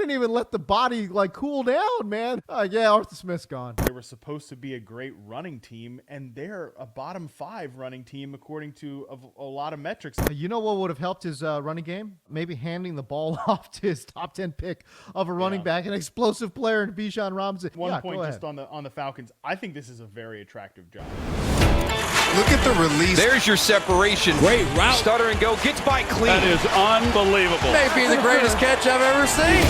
didn't even let the body like cool down, man. Yeah, Arthur Smith's gone. They were supposed to be a great running team, and they're a bottom 5 running team according to a lot of metrics. You know what would have helped his running game? Maybe handing the ball off to his top 10 pick of a running back, an explosive player in Bijan Robinson. One point just on the Falcons. I think this is a very attractive job. Look at the release. There's your separation. Great route. Stutter and go. Gets by clean. That is unbelievable. Maybe the greatest catch I've ever seen.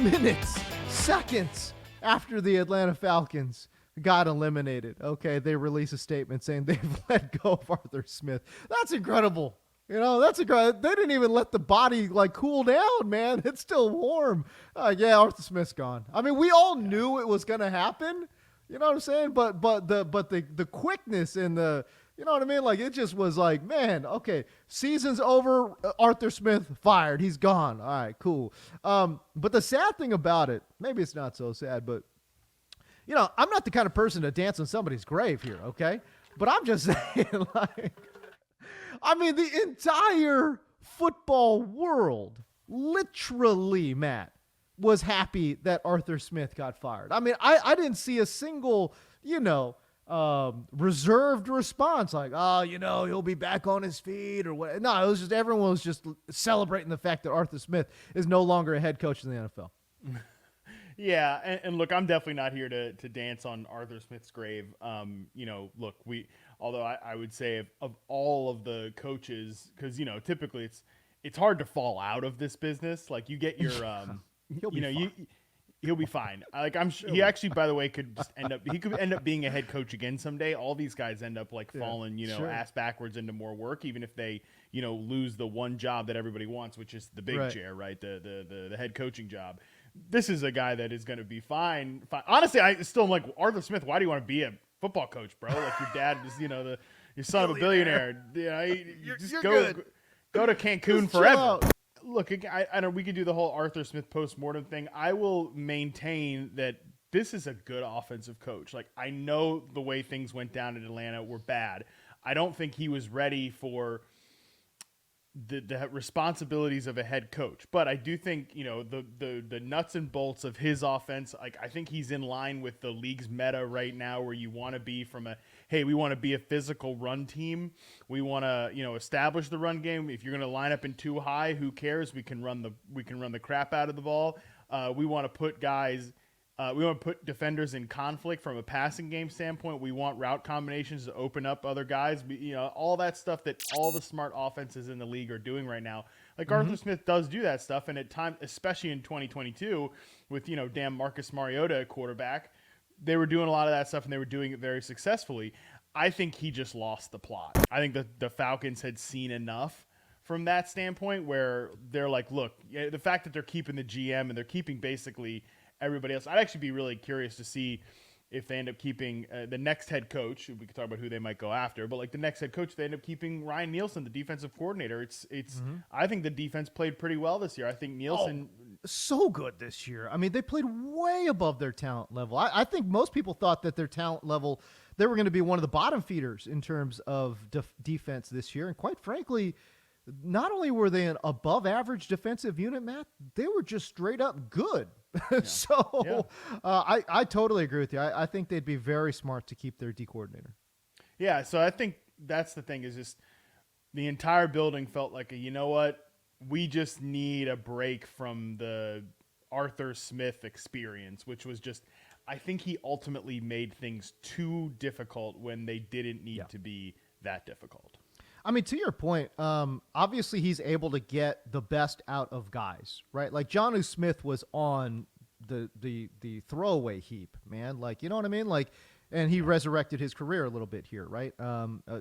Minutes, seconds after the Atlanta Falcons got eliminated, okay, they release a statement saying they've let go of Arthur Smith. That's incredible. You know, that's incredible. They didn't even let the body like cool down, man. It's still warm. Yeah, Arthur Smith's gone. I mean, we all knew it was going to happen. You know what I'm saying? But the quickness and the, you know what I mean? Like, it just was like, man, okay, season's over. Arthur Smith fired. He's gone. All right, cool. But the sad thing about it, maybe it's not so sad, but, you know, I'm not the kind of person to dance on somebody's grave here, okay? But I'm just saying, like, I mean, the entire football world, literally, Matt, was happy that Arthur Smith got fired. I mean, I didn't see a single, you know, reserved response like, oh, you know, he'll be back on his feet or what. No, it was just everyone was just celebrating the fact that Arthur Smith is no longer a head coach in the NFL. Yeah, and look, I'm definitely not here to dance on Arthur Smith's grave. You know, look, although I would say of all of the coaches, because, you know, typically it's hard to fall out of this business. Like, you get your he'll be fine. Like, I'm sure he actually, by the way, could just end up being a head coach again someday. All these guys end up like falling, you know, ass backwards into more work, even if they, you know, lose the one job that everybody wants, which is the big chair, right? The head coaching job. This is a guy that is going to be fine. Honestly, I still am like, Arthur Smith, why do you want to be a football coach, bro? Like, your dad is, you know, your son of a billionaire. You know, you just go to Cancun forever. Look, I know we could do the whole Arthur Smith postmortem thing. I will maintain that this is a good offensive coach. Like, I know the way things went down in Atlanta were bad. I don't think he was ready for the responsibilities of a head coach, but I do think, you know, the nuts and bolts of his offense, like, I think he's in line with the league's meta right now, where you want to be from hey, we want to be a physical run team. We want to, you know, establish the run game. If you're going to line up in too high, who cares? We can run the crap out of the ball. We want to put guys. We want to put defenders in conflict from a passing game standpoint. We want route combinations to open up other guys. You know, all that stuff that all the smart offenses in the league are doing right now. Like, Arthur Smith does do that stuff, and at times, especially in 2022, with, you know, damn Marcus Mariota at quarterback, they were doing a lot of that stuff, and they were doing it very successfully. I think he just lost the plot. I think the Falcons had seen enough from that standpoint, where they're like, look, the fact that they're keeping the GM and they're keeping basically everybody else. I'd actually be really curious to see if they end up keeping the next head coach. We could talk about who they might go after, but like the next head coach, they end up keeping Ryan Nielsen, the defensive coordinator. It's. I think the defense played pretty well this year. I think Nielsen so good this year. I mean, they played way above their talent level. I think most people thought that their talent level, they were going to be one of the bottom feeders in terms of defense this year, and quite frankly, not only were they an above average defensive unit, Matt, they were just straight up good. Yeah. I totally agree with you. I think they'd be very smart to keep their D coordinator. Yeah. So I think that's the thing, is just the entire building felt like, you know what, we just need a break from the Arthur Smith experience, which was just, I think he ultimately made things too difficult when they didn't need to be that difficult. I mean, to your point, obviously he's able to get the best out of guys, right? Like, Jonnu Smith was on the throwaway heap, man. Like, you know what I mean? Like, and he resurrected his career a little bit here, right?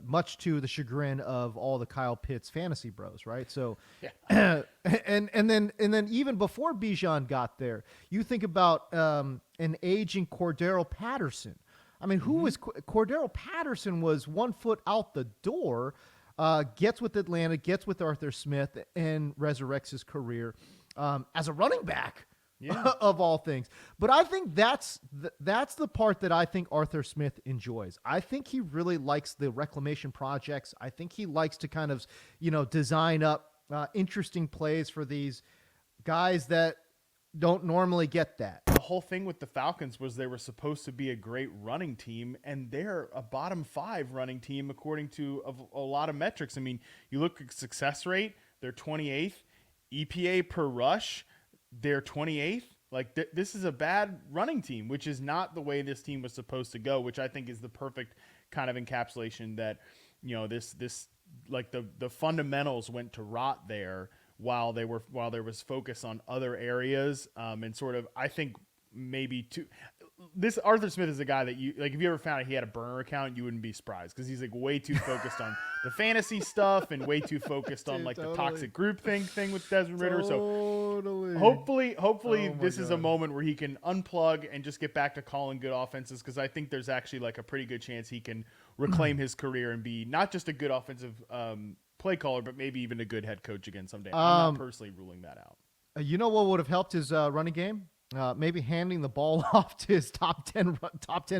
Much to the chagrin of all the Kyle Pitts fantasy bros, right? So, and then even before Bijan got there, you think about an aging Cordero Patterson. I mean, who was Cordero Patterson? Was 1 foot out the door. Gets with Atlanta, gets with Arthur Smith, and resurrects his career as a running back, of all things. But I think that's the part that I think Arthur Smith enjoys. I think he really likes the reclamation projects. I think he likes to kind of, you know, design up interesting plays for these guys that don't normally get that. The whole thing with the Falcons was they were supposed to be a great running team, and they're a bottom 5 running team according to a lot of metrics. I mean, you look at success rate, they're 28th. EPA per rush, they're 28th. Like, this is a bad running team, which is not the way this team was supposed to go, which I think is the perfect kind of encapsulation that, you know, this like the fundamentals went to rot there while there was focus on other areas, and sort of, I think maybe this Arthur Smith is a guy that you like. If you ever found out he had a burner account, you wouldn't be surprised, because he's like way too focused on the fantasy stuff and way too focused on like the toxic group thing with Desmond Ridder. So hopefully this is a moment where he can unplug and just get back to calling good offenses, because I think there's actually like a pretty good chance he can reclaim his career and be not just a good offensive play caller, but maybe even a good head coach again someday. I'm not personally ruling that out. You know what would have helped his running game? Maybe handing the ball off to his top 10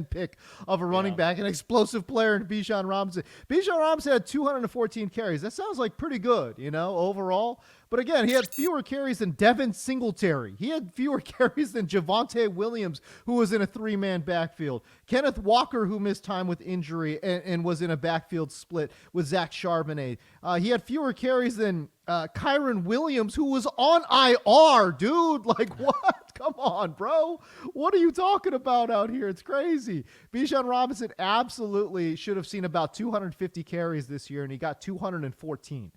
pick of a running back, an explosive player in Bijan Robinson. Bijan Robinson had 214 carries. That sounds like pretty good, overall. But again, he had fewer carries than Devin Singletary. He had fewer carries than Javonte Williams, who was in a 3-man backfield. Kenneth Walker, who missed time with injury and was in a backfield split with Zach Charbonnet. He had fewer carries than Kyron Williams, who was on IR, dude. Like, what? Come on, bro. What are you talking about out here? It's crazy. Bijan Robinson absolutely should have seen about 250 carries this year, and he got 214.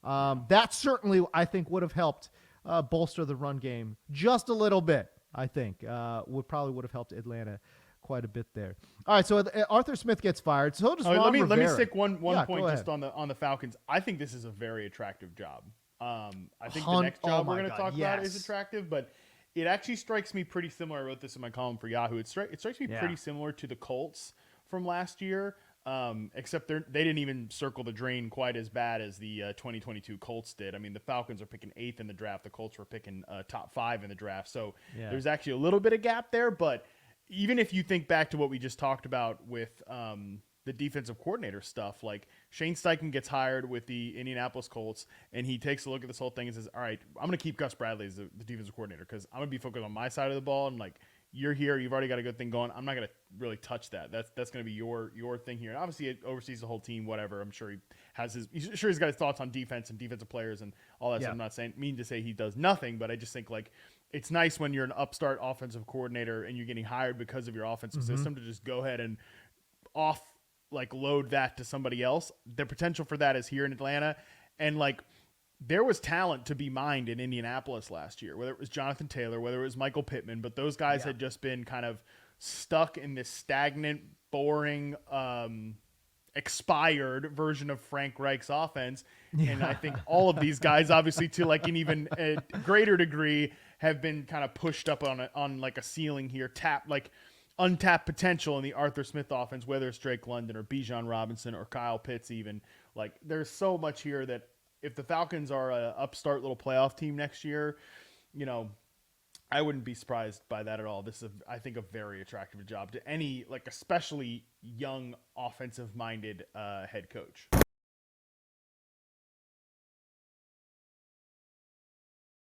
That certainly, I think, would have helped bolster the run game just a little bit. I think would have helped Atlanta quite a bit there. All right, so Arthur Smith gets fired. So does Ron Rivera. Let me stick one point just on the Falcons. I think this is a very attractive job. I think the next job we're going to talk about is attractive, but it actually strikes me pretty similar. I wrote this in my column for Yahoo. It strikes me pretty similar to the Colts from last year. Except they didn't even circle the drain quite as bad as the 2022 Colts did. I mean, the Falcons are picking 8th in the draft. The Colts were picking top 5 in the draft. So there's actually a little bit of gap there. But even if you think back to what we just talked about with the defensive coordinator stuff, like Shane Steichen gets hired with the Indianapolis Colts, and he takes a look at this whole thing and says, all right, I'm going to keep Gus Bradley as the defensive coordinator because I'm going to be focused on my side of the ball. And like, you're here, you've already got a good thing going. I'm not going to really touch that. That's going to be your thing here. And obviously it oversees the whole team, whatever. I'm sure he's got his thoughts on defense and defensive players and all that. So I'm not mean to say he does nothing, but I just think like it's nice when you're an upstart offensive coordinator and you're getting hired because of your offensive system to just go ahead and load that to somebody else. The potential for that is here in Atlanta. And like, there was talent to be mined in Indianapolis last year, whether it was Jonathan Taylor, whether it was Michael Pittman, but those guys had just been kind of stuck in this stagnant, boring, expired version of Frank Reich's offense. And I think all of these guys, obviously to like an even greater degree, have been kind of pushed up on like a ceiling here, untapped potential in the Arthur Smith offense, whether it's Drake London or Bijan Robinson or Kyle Pitts even. Like, there's so much here that if the Falcons are a upstart little playoff team next year, I wouldn't be surprised by that at all. This is, I think, a very attractive job to any, like, especially young offensive-minded head coach.